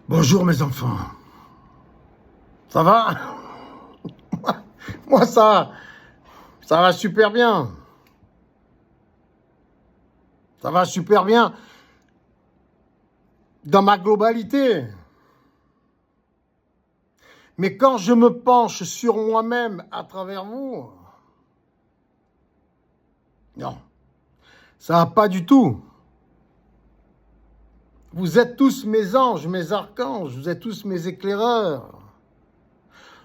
Bonjour mes enfants. Ça va? Moi ça va super bien. Ça va super bien dans ma globalité. Mais quand je me penche sur moi-même à travers vous, non, ça va pas du tout. Vous êtes tous mes anges, mes archanges, vous êtes tous mes éclaireurs.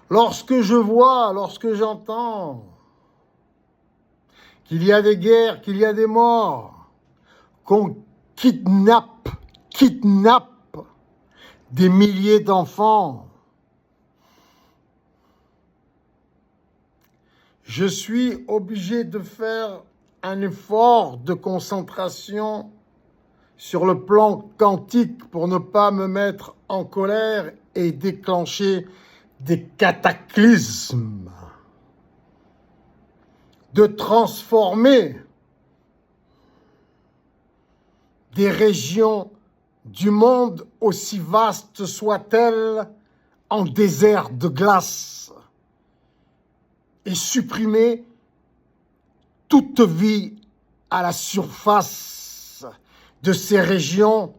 Lorsque je vois, lorsque j'entends qu'il y a des guerres, qu'il y a des morts, qu'on kidnappe des milliers d'enfants, je suis obligé de faire un effort de concentration sur le plan quantique pour ne pas me mettre en colère et déclencher des cataclysmes, de transformer des régions du monde, aussi vastes soient-elles, en désert de glace et supprimer toute vie à la surface de ces régions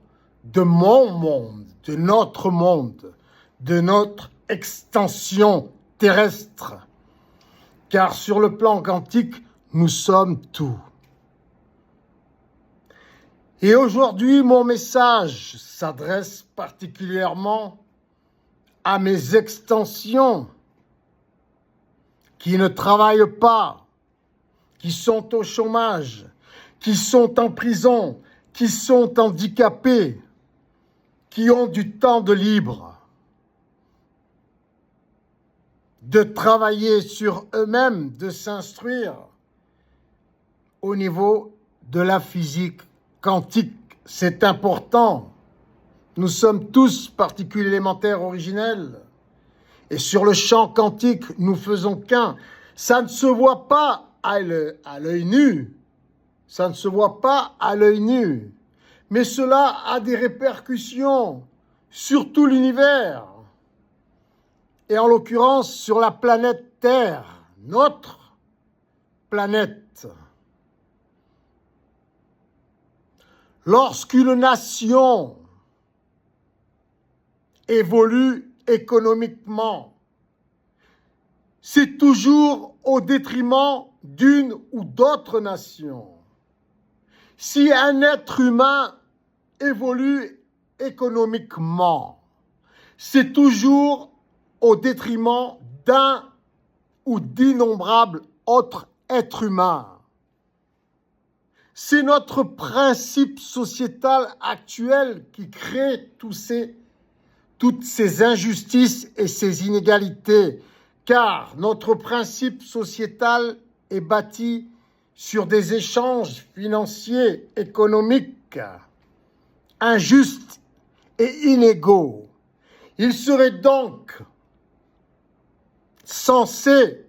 de mon monde, de notre extension terrestre. Car sur le plan quantique, nous sommes tout. Et aujourd'hui, mon message s'adresse particulièrement à mes extensions qui ne travaillent pas, qui sont au chômage, qui sont en prison, qui sont handicapés, qui ont du temps de libre, de travailler sur eux-mêmes, de s'instruire au niveau de la physique quantique. C'est important. Nous sommes tous particules élémentaires originelles. Et sur le champ quantique, nous faisons qu'un. Ça ne se voit pas à l'œil nu. Ça ne se voit pas à l'œil nu. Mais cela a des répercussions sur tout l'univers. Et en l'occurrence, sur la planète Terre, notre planète. Lorsqu'une nation évolue économiquement, c'est toujours au détriment d'une ou d'autre nation. Si un être humain évolue économiquement, c'est toujours au détriment d'un ou d'innombrables autres êtres humains. C'est notre principe sociétal actuel qui crée toutes ces injustices et ces inégalités, car notre principe sociétal est bâti sur des échanges financiers, économiques, injustes et inégaux. Il serait donc censé,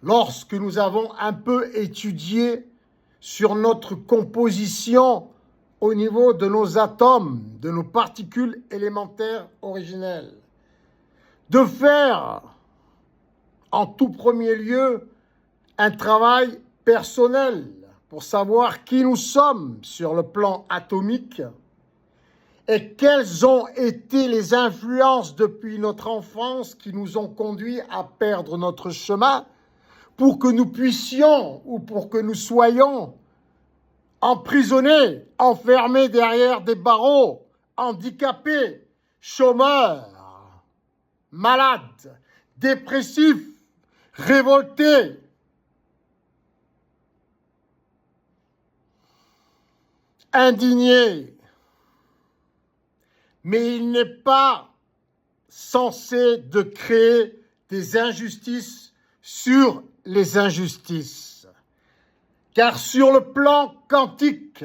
lorsque nous avons un peu étudié sur notre composition au niveau de nos atomes, de nos particules élémentaires originelles, de faire en tout premier lieu un travail personnel pour savoir qui nous sommes sur le plan atomique et quelles ont été les influences depuis notre enfance qui nous ont conduits à perdre notre chemin pour que nous puissions ou pour que nous soyons emprisonnés, enfermés derrière des barreaux, handicapés, chômeurs, malades, dépressifs, révoltés. Indignés. Mais il n'est pas censé de créer des injustices sur les injustices. Car sur le plan quantique,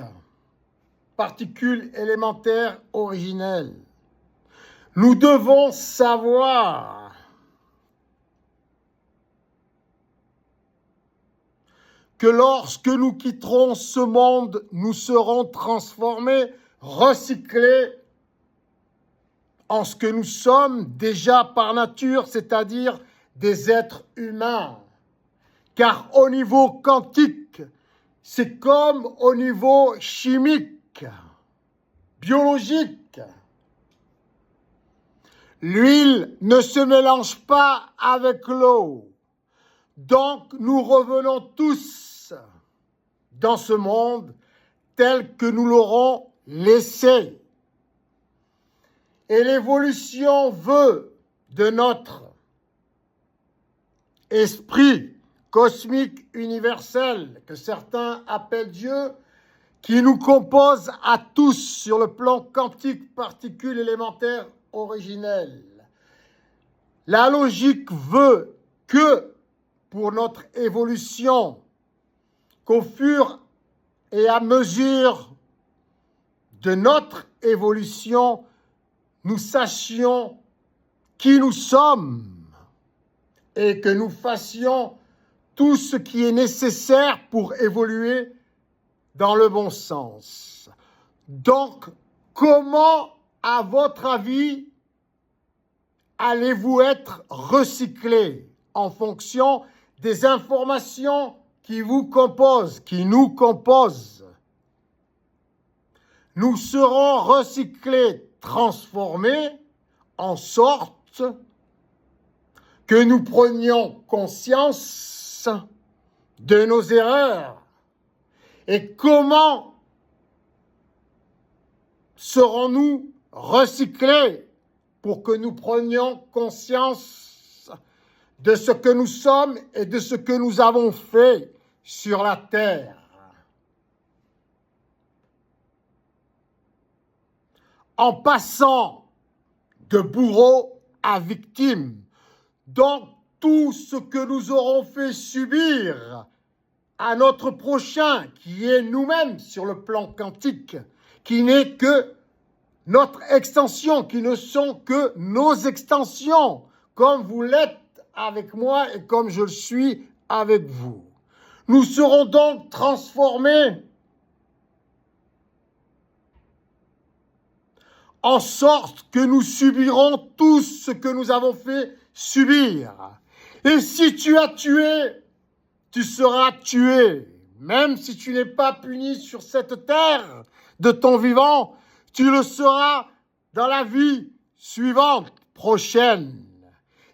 particules élémentaires originelles, nous devons savoir que lorsque nous quitterons ce monde, nous serons transformés, recyclés en ce que nous sommes déjà par nature, c'est-à-dire des êtres humains. Car au niveau quantique, c'est comme au niveau chimique, biologique. L'huile ne se mélange pas avec l'eau. Donc nous revenons tous dans ce monde tel que nous l'aurons laissé. Et l'évolution veut de notre esprit cosmique universel, que certains appellent Dieu, qui nous compose à tous sur le plan quantique, particules élémentaires originelles. La logique veut que, pour notre évolution, qu'au fur et à mesure de notre évolution, nous sachions qui nous sommes et que nous fassions tout ce qui est nécessaire pour évoluer dans le bon sens. Donc, comment, à votre avis, allez-vous être recyclé en fonction des informations qui vous composent, qui nous composent? Nous serons recyclés, transformés, en sorte que nous prenions conscience de nos erreurs. Et comment serons-nous recyclés pour que nous prenions conscience de ce que nous sommes et de ce que nous avons fait sur la terre? En passant de bourreau à victime. Donc, tout ce que nous aurons fait subir à notre prochain, qui est nous-mêmes sur le plan quantique, qui n'est que notre extension, qui ne sont que nos extensions, comme vous l'êtes avec moi et comme je le suis avec vous. Nous serons donc transformés en sorte que nous subirons tout ce que nous avons fait subir. Et si tu as tué, tu seras tué. Même si tu n'es pas puni sur cette terre de ton vivant, tu le seras dans la vie suivante, prochaine.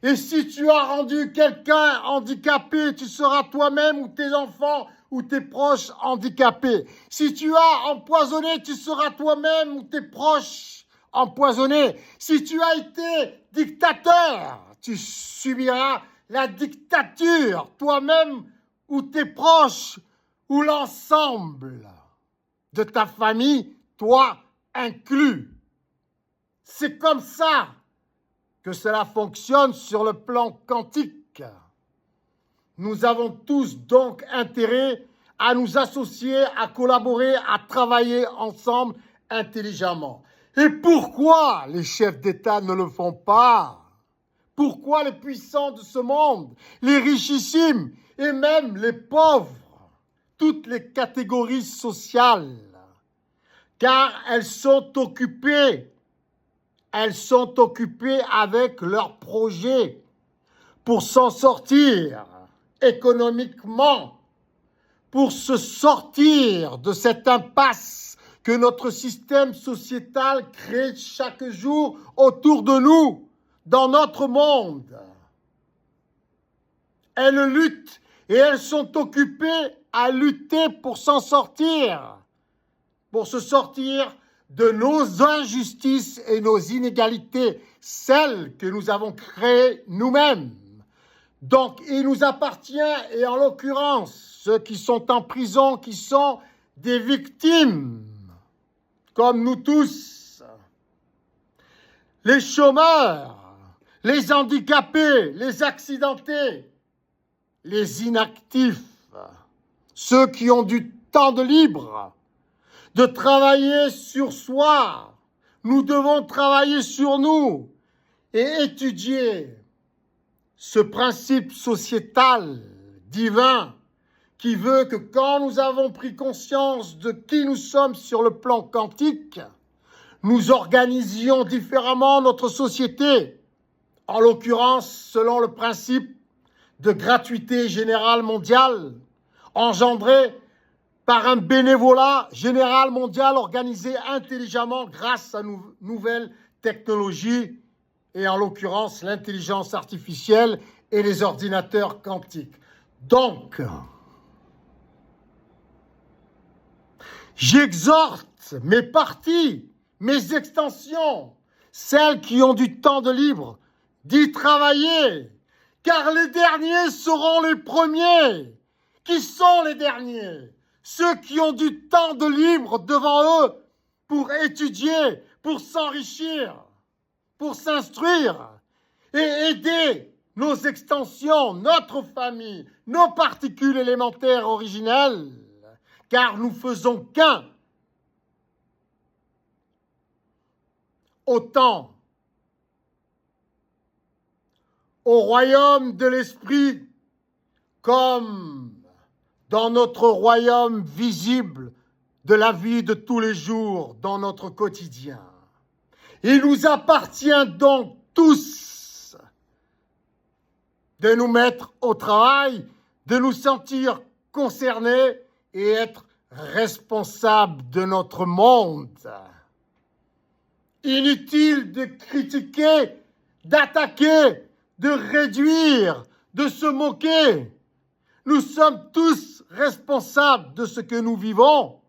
Et si tu as rendu quelqu'un handicapé, tu seras toi-même ou tes enfants ou tes proches handicapés. Si tu as empoisonné, tu seras toi-même ou tes proches empoisonné. Si tu as été dictateur, tu subiras la dictature, toi-même ou tes proches, ou l'ensemble de ta famille, toi inclus. C'est comme ça que cela fonctionne sur le plan quantique. Nous avons tous donc intérêt à nous associer, à collaborer, à travailler ensemble intelligemment. Et pourquoi les chefs d'État ne le font pas? Pourquoi les puissants de ce monde, les richissimes et même les pauvres, toutes les catégories sociales? Car elles sont occupées avec leurs projets pour s'en sortir économiquement, pour se sortir de cette impasse que notre système sociétal crée chaque jour autour de nous, dans notre monde. Elles luttent et elles sont occupées à lutter pour s'en sortir, pour se sortir de nos injustices et nos inégalités, celles que nous avons créées nous-mêmes. Donc, il nous appartient, et en l'occurrence, ceux qui sont en prison, qui sont des victimes, comme nous tous, les chômeurs, les handicapés, les accidentés, les inactifs, ceux qui ont du temps de libre, de travailler sur soi. Nous devons travailler sur nous et étudier ce principe sociétal divin qui veut que quand nous avons pris conscience de qui nous sommes sur le plan quantique, nous organisions différemment notre société, en l'occurrence selon le principe de gratuité générale mondiale, engendré par un bénévolat général mondial organisé intelligemment grâce à nouvelles technologies, et en l'occurrence l'intelligence artificielle et les ordinateurs quantiques. Donc, j'exhorte mes parties, mes extensions, celles qui ont du temps de libre, d'y travailler, car les derniers seront les premiers. Qui sont les derniers? Ceux qui ont du temps de libre devant eux pour étudier, pour s'enrichir, pour s'instruire et aider nos extensions, notre famille, nos particules élémentaires originelles, car nous faisons qu'un. Autant au royaume de l'esprit comme dans notre royaume visible de la vie de tous les jours, dans notre quotidien. Il nous appartient donc tous de nous mettre au travail, de nous sentir concernés et être responsables de notre monde. Inutile de critiquer, d'attaquer, de réduire, de se moquer. Nous sommes tous responsables de ce que nous vivons.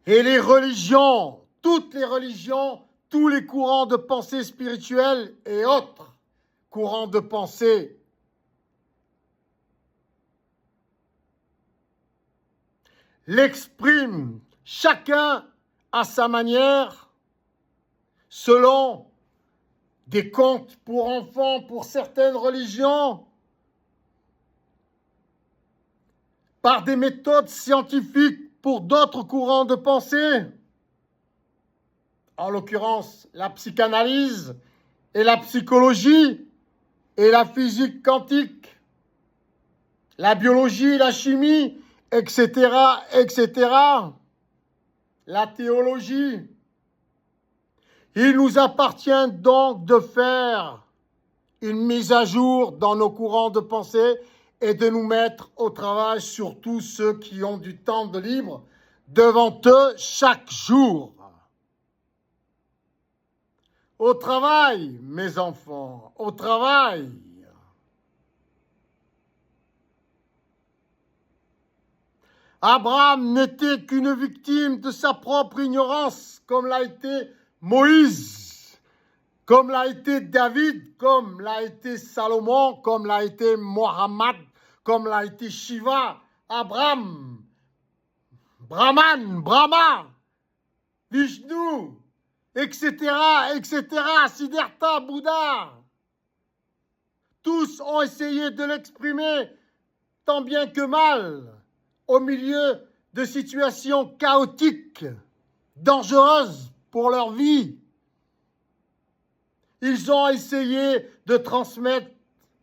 Et les religions, toutes les religions, tous les courants de pensée spirituels et autres courants de pensée l'expriment chacun à sa manière, selon des contes pour enfants pour certaines religions, par des méthodes scientifiques pour d'autres courants de pensée, en l'occurrence la psychanalyse et la psychologie et la physique quantique, la biologie, la chimie, etc., etc., la théologie. Il nous appartient donc de faire une mise à jour dans nos courants de pensée et de nous mettre au travail sur tous ceux qui ont du temps de libre devant eux chaque jour. Au travail, mes enfants, au travail. Abraham n'était qu'une victime de sa propre ignorance, comme l'a été Moïse, comme l'a été David, comme l'a été Salomon, comme l'a été Mohammed, comme l'a été Shiva, Abraham, Brahman, Brahma, Vishnu, etc., etc., Siddhartha, Bouddha. Tous ont essayé de l'exprimer tant bien que mal, au milieu de situations chaotiques, dangereuses pour leur vie. Ils ont essayé de transmettre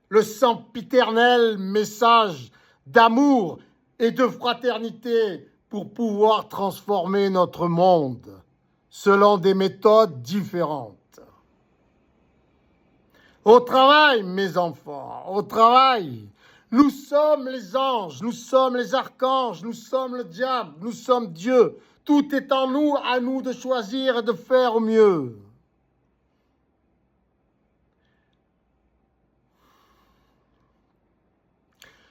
le sempiternel message d'amour et de fraternité pour pouvoir transformer notre monde selon des méthodes différentes. Au travail, mes enfants, au travail. Nous sommes les anges, nous sommes les archanges, nous sommes le diable, nous sommes Dieu. Tout est en nous, à nous de choisir et de faire au mieux.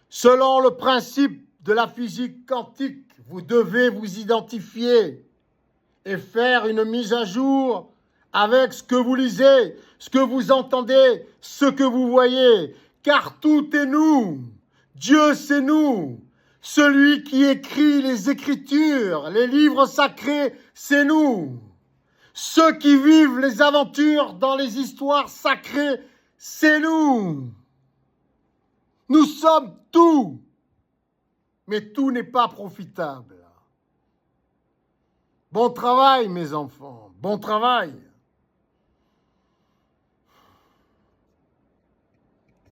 Selon le principe de la physique quantique, vous devez vous identifier et faire une mise à jour avec ce que vous lisez, ce que vous entendez, ce que vous voyez, car tout est nous. Dieu, c'est nous. Celui qui écrit les Écritures, les livres sacrés, c'est nous. Ceux qui vivent les aventures dans les histoires sacrées, c'est nous. Nous sommes tout, mais tout n'est pas profitable. Bon travail, mes enfants, bon travail.